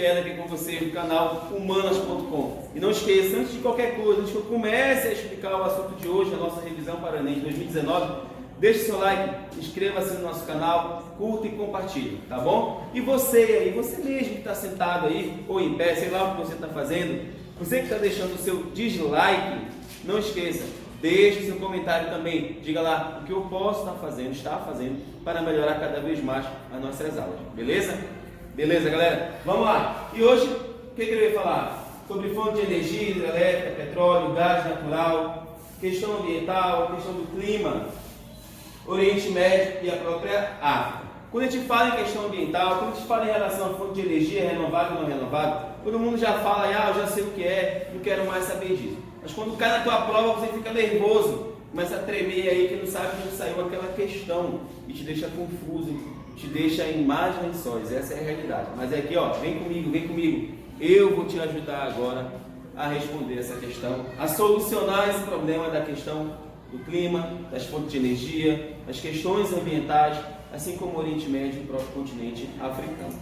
Eterno aqui com você no canal humanas.com. E não esqueça, antes de qualquer coisa, antes que eu comece a explicar o assunto de hoje, a nossa revisão para o Enem de 2019, deixe seu like, inscreva-se no nosso canal, curta e compartilhe, tá bom? E você aí, você mesmo que está sentado aí, ou em pé, sei lá o que você está fazendo, você que está deixando o seu dislike, não esqueça, deixe seu comentário também, diga lá o que eu posso estar fazendo para melhorar cada vez mais as nossas aulas, beleza? Beleza, galera? Vamos lá! E hoje, o que eu ia falar? Sobre fonte de energia, hidrelétrica, petróleo, gás natural, questão ambiental, questão do clima, Oriente Médio e a própria África. Quando a gente fala em questão ambiental, quando a gente fala em relação à fonte de energia, renovável ou não renovável, todo mundo já fala, eu já sei o que é, não quero mais saber disso. Mas quando cai na tua prova, você fica nervoso, começa a tremer aí, que não sabe de onde saiu aquela questão e te deixa confuso, te deixa em más lençóis. Essa é a realidade. Mas é aqui, ó, vem comigo. Eu vou te ajudar agora a responder essa questão, a solucionar esse problema da questão do clima, das fontes de energia, das questões ambientais, assim como o Oriente Médio e o próprio continente africano.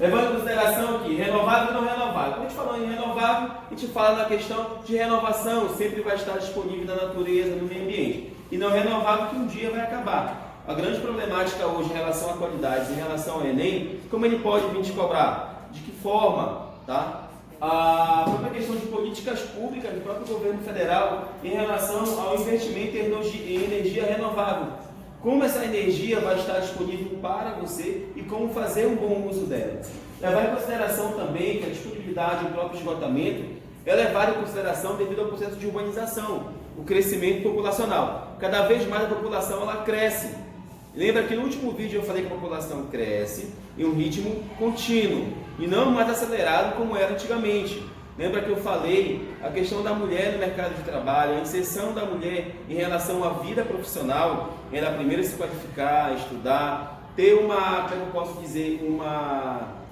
Levando em consideração que renovável e não renovável. Quando a gente fala em renovável, a gente fala na questão de renovação, sempre vai estar disponível na natureza, no meio ambiente. E não renovável que um dia vai acabar. A grande problemática hoje em relação a qualidades, em relação ao Enem, como ele pode vir te cobrar? De que forma? Tá? A própria questão de políticas públicas do próprio governo federal em relação ao investimento em energia renovável. Como essa energia vai estar disponível para você e como fazer um bom uso dela. Levar em consideração também que a disponibilidade e o próprio esgotamento é levado em consideração devido ao processo de urbanização, o crescimento populacional. Cada vez mais a população ela cresce. Lembra que no último vídeo eu falei que a população cresce em um ritmo contínuo e não mais acelerado como era antigamente. Lembra que eu falei a questão da mulher no mercado de trabalho, a inserção da mulher em relação à vida profissional, ela primeiro se qualificar, estudar, ter uma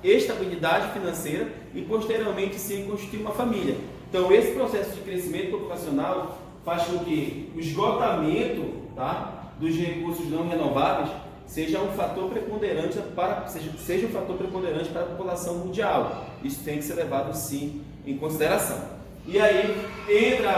estabilidade financeira e posteriormente sim constituir uma família. Então esse processo de crescimento populacional faz com que o esgotamento, dos recursos não renováveis seja um fator preponderante para a população mundial. Isso tem que ser levado sim em consideração. E aí entra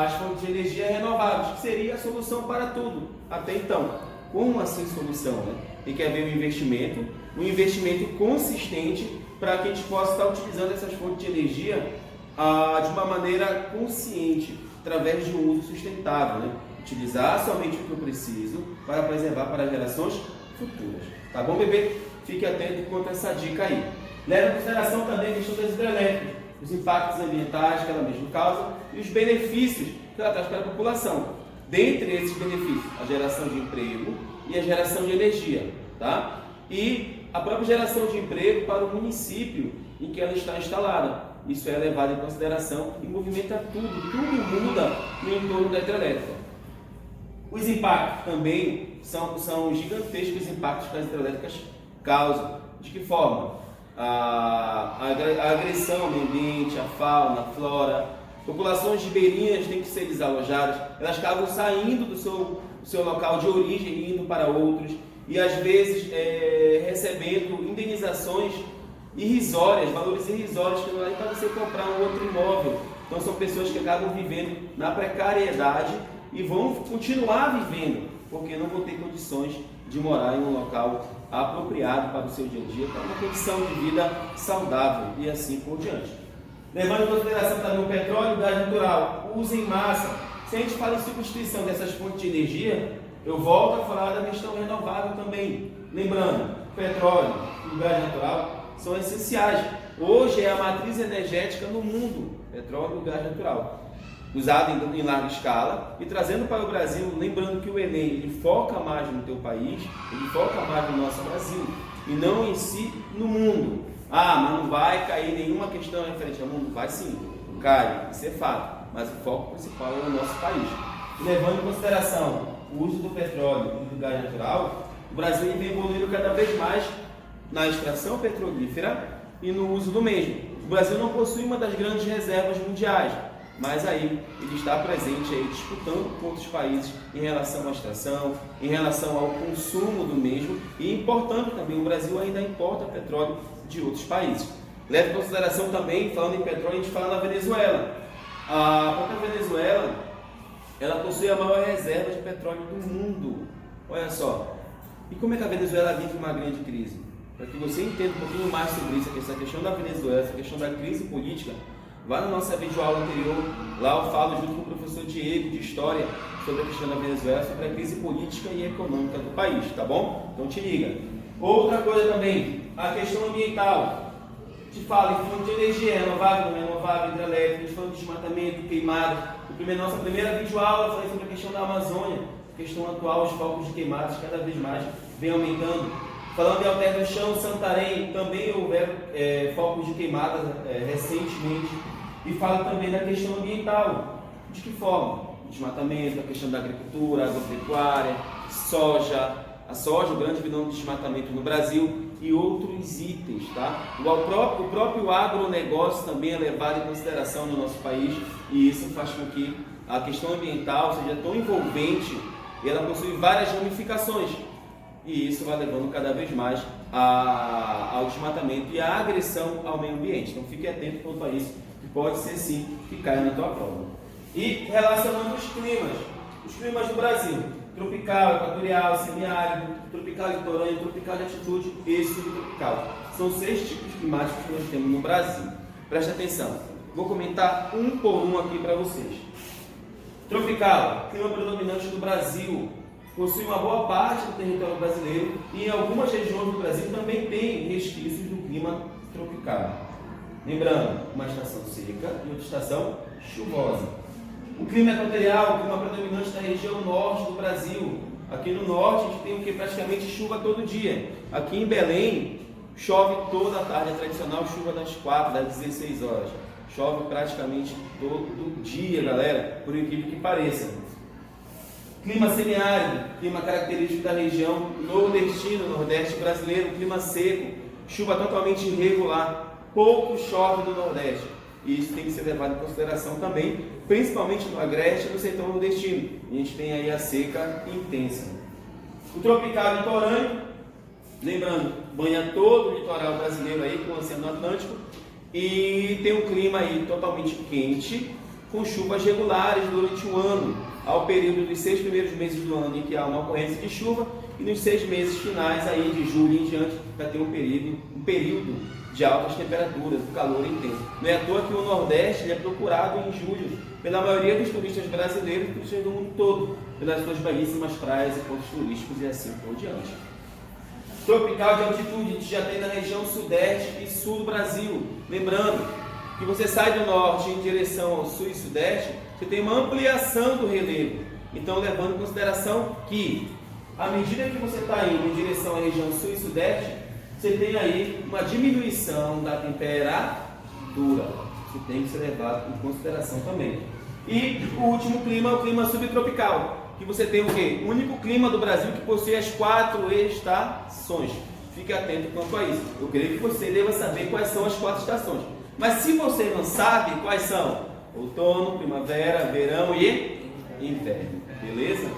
as fontes de energia renováveis, que seria a solução para tudo até então. Como assim solução? Tem que haver um investimento consistente para que a gente possa estar utilizando essas fontes de energia de uma maneira consciente, através de um uso sustentável, Utilizar somente o que eu preciso para preservar para gerações futuras. Tá bom, bebê? Fique atento quanto a essa dica aí. Leve em consideração também a questão das hidrelétricas, os impactos ambientais que ela mesmo causa e os benefícios que ela traz para a população. Dentre esses benefícios, a geração de emprego e a geração de energia, tá? E a própria geração de emprego para o município em que ela está instalada. Isso é levado em consideração e movimenta tudo muda no entorno da hidrelétrica. Os impactos também são gigantescos, os impactos que as hidrelétricas causam. De que forma? A agressão ao meio ambiente, a fauna, a flora. Populações ribeirinhas têm que ser desalojadas, elas acabam saindo do seu local de origem e indo para outros, e às vezes recebendo indenizações irrisórias, valores irrisórios que não dá para você comprar um outro imóvel. Então são pessoas que acabam vivendo na precariedade e vão continuar vivendo, porque não vão ter condições de morar em um local apropriado para o seu dia a dia, para uma condição de vida saudável e assim por diante. Levando em consideração também o petróleo e o gás natural, uso em massa. Se a gente fala em substituição dessas fontes de energia, eu volto a falar da questão renovável também. Lembrando, o petróleo e o gás natural são essenciais. Hoje é a matriz energética no mundo, petróleo e gás natural, usado em larga escala e trazendo para o Brasil, lembrando que o Enem ele foca mais no teu país, ele foca mais no nosso Brasil e não em si no mundo. Mas não vai cair nenhuma questão referente ao mundo? Vai sim, cai, isso é fato, mas o foco principal é o nosso país. E levando em consideração o uso do petróleo e do gás natural, o Brasil vem evoluindo cada vez mais na extração petrolífera e no uso do mesmo. O Brasil não possui uma das grandes reservas mundiais, mas aí ele está presente aí disputando com outros países em relação à extração, em relação ao consumo do mesmo e importando também, o Brasil ainda importa petróleo de outros países. Leve em consideração também, falando em petróleo, a gente fala na Venezuela. A própria Venezuela, ela possui a maior reserva de petróleo do mundo. Olha só. E como é que a Venezuela vive uma grande crise? Para que você entenda um pouquinho mais sobre isso, essa questão da Venezuela, essa questão da crise política, vá na nossa videoaula anterior, lá eu falo junto com o professor Diego de História sobre a questão da Venezuela, sobre a crise política e econômica do país, tá bom? Então te liga. Outra coisa também, a questão ambiental. Te fala em fundo de energia renovável, não renovável, hidrelétrica, a gente falando de desmatamento, queimado. Nossa primeira videoaula eu falei sobre a questão da Amazônia, a questão atual, os focos de queimadas cada vez mais vem aumentando. Falando de Alter do Chão, Santarém, também houveram focos de queimadas recentemente. E fala também da questão ambiental. De que forma? Desmatamento, a questão da agricultura, agropecuária, soja, a soja, o grande vilão do desmatamento no Brasil e outros itens, tá? O próprio agronegócio também é levado em consideração no nosso país e isso faz com que a questão ambiental seja tão envolvente e ela possui várias ramificações e isso vai levando cada vez mais ao desmatamento e à agressão ao meio ambiente. Então fique atento quanto a isso, que pode ser sim que caia na tua prova. E relacionando os climas do Brasil: tropical, equatorial, semiárido, tropical litorâneo, tropical de altitude e subtropical. São 6 tipos climáticos que nós temos no Brasil. Preste atenção, vou comentar um por um aqui para vocês. Tropical, clima predominante do Brasil, possui uma boa parte do território brasileiro e em algumas regiões do Brasil também tem resquícios do clima tropical. Lembrando, uma estação seca e outra estação chuvosa. O clima equatorial, o clima predominante da região norte do Brasil. Aqui no norte a gente tem o que? Praticamente chuva todo dia. Aqui em Belém chove toda a tarde, a tradicional chuva das 4, das 16 horas. Chove praticamente todo dia, galera, por incrível que pareça. Clima semiárido, clima característico da região nordestina, nordeste brasileiro, clima seco, chuva totalmente irregular, pouco chove no nordeste. E isso tem que ser levado em consideração também, principalmente no agreste e no setor nordestino. A gente tem aí a seca intensa. O tropical litorâneo, lembrando, banha todo o litoral brasileiro aí com o Oceano Atlântico e tem um clima aí totalmente quente, com chuvas regulares durante o ano, ao período dos 6 primeiros meses do ano em que há uma ocorrência de chuva e nos 6 meses finais aí de julho em diante vai ter um período de altas temperaturas, do calor intenso. Não é à toa que o Nordeste é procurado em julho pela maioria dos turistas brasileiros e turistas do mundo todo, pelas suas belíssimas praias e pontos turísticos e assim por diante. Tropical de altitude, a gente já tem na região sudeste e sul do Brasil. Lembrando que você sai do norte em direção ao sul e sudeste, você tem uma ampliação do relevo. Então, levando em consideração que, à medida que você está indo em direção à região sul e sudeste, você tem aí uma diminuição da temperatura. Isso tem que ser levado em consideração também. E o último clima é o clima subtropical, que você tem o quê? O único clima do Brasil que possui as 4 estações. Fique atento quanto a isso. Eu creio que você deva saber quais são as 4 estações. Mas se você não sabe quais são, outono, primavera, verão e inverno. Beleza?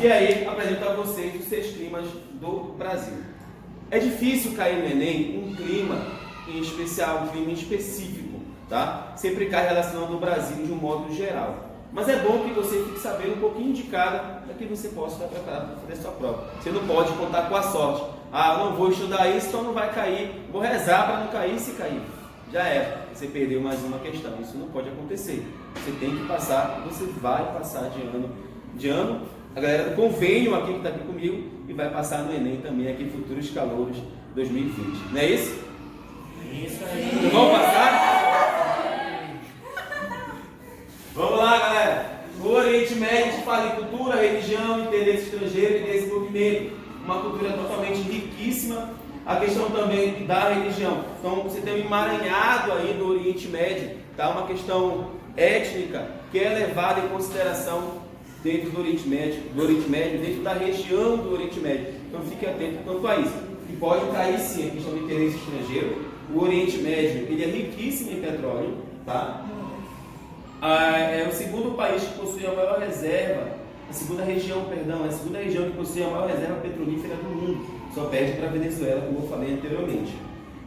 E aí, apresento a vocês os 6 climas do Brasil. É difícil cair no Enem um clima em especial, um clima específico, tá? Sempre cai relacionando o Brasil de um modo geral. Mas é bom que você fique sabendo um pouquinho de cada, para que você possa estar preparado para fazer a sua prova. Você não pode contar com a sorte. Ah, não vou estudar isso, então não vai cair. Vou rezar para não cair, se cair. Já é. Você perdeu mais uma questão. Isso não pode acontecer. Você tem que passar, você vai passar de ano. A galera do convênio aqui que está aqui comigo e vai passar no Enem também aqui, Futuros Calouros 2020. Não é isso? Isso aí. Vamos passar? Vamos lá, galera. O Oriente Médio fala em cultura, religião, interesse estrangeiro e desenvolvimento. Uma cultura totalmente riquíssima. A questão também da religião. Então você tem um emaranhado aí do Oriente Médio, tá? Uma questão étnica que é levada em consideração dentro do Oriente Médio, dentro da região do Oriente Médio. Então fique atento quanto a isso. E pode cair sim a questão do interesse estrangeiro. O Oriente Médio ele é riquíssimo em petróleo, tá? É o segundo país que possui a maior reserva, a segunda região que possui a maior reserva petrolífera do mundo. Só perde para a Venezuela, como eu falei anteriormente.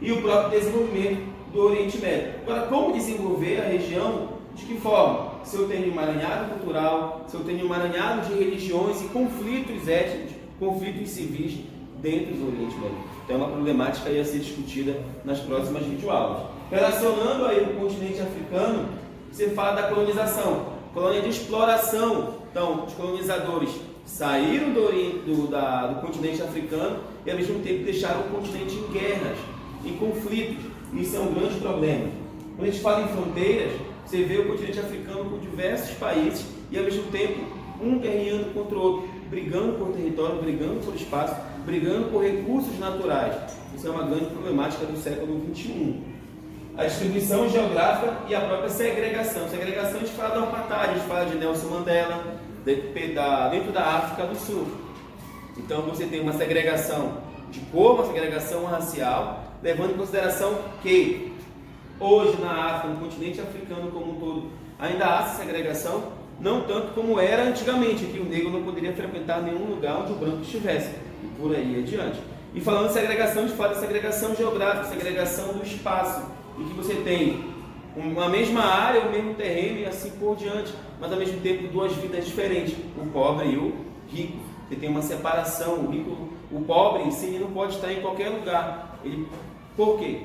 e o próprio desenvolvimento do Oriente Médio. Agora, como desenvolver a região? De que forma? Se eu tenho um emaranhado cultural, se eu tenho um emaranhado de religiões e conflitos étnicos, conflitos civis dentro do Oriente Médio. Então é uma problemática a ser discutida nas próximas videoaulas. Relacionando aí o continente africano, você fala da colonização, colônia de exploração. Então, os colonizadores saíram do continente africano e ao mesmo tempo deixaram o continente em guerras, em conflitos. Isso é um grande problema. Quando a gente fala em fronteiras, você vê o continente africano com diversos países e ao mesmo tempo um guerreando contra o outro, brigando por território, brigando por espaço, brigando por recursos naturais. Isso é uma grande problemática do século XXI. A distribuição geográfica e a própria segregação. Segregação, a gente fala da apartheid, a gente fala de Nelson Mandela, dentro da África do Sul. Então você tem uma segregação de cor, uma segregação racial, levando em consideração que hoje na África, no continente africano como um todo, ainda há essa segregação, não tanto como era antigamente, que o negro não poderia frequentar nenhum lugar onde o branco estivesse, e por aí adiante. E falando de segregação, a gente fala de segregação geográfica, segregação do espaço, em que você tem uma mesma área, o mesmo terreno e assim por diante, mas ao mesmo tempo duas vidas diferentes, o pobre e o rico. Você tem uma separação, o pobre em si ele não pode estar em qualquer lugar. Por quê?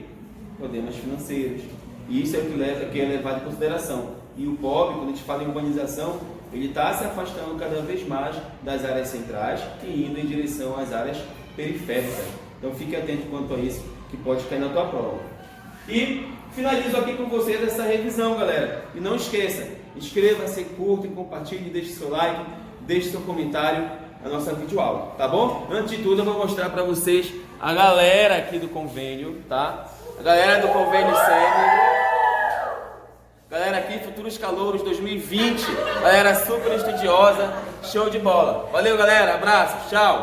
Problemas financeiros. E isso é o que é levado em consideração. E o pobre, quando a gente fala em urbanização, ele está se afastando cada vez mais das áreas centrais e indo em direção às áreas periféricas. Então fique atento quanto a isso, que pode cair na tua prova. E finalizo aqui com vocês essa revisão, galera. E não esqueça, inscreva-se, curta, compartilhe, deixe seu like, deixe seu comentário na nossa videoaula, tá bom? Antes de tudo, eu vou mostrar para vocês a galera aqui do convênio, tá? A galera do convênio SEMI. Galera aqui, Futuros Calouros 2020. Galera super estudiosa, show de bola. Valeu, galera. Abraço, tchau.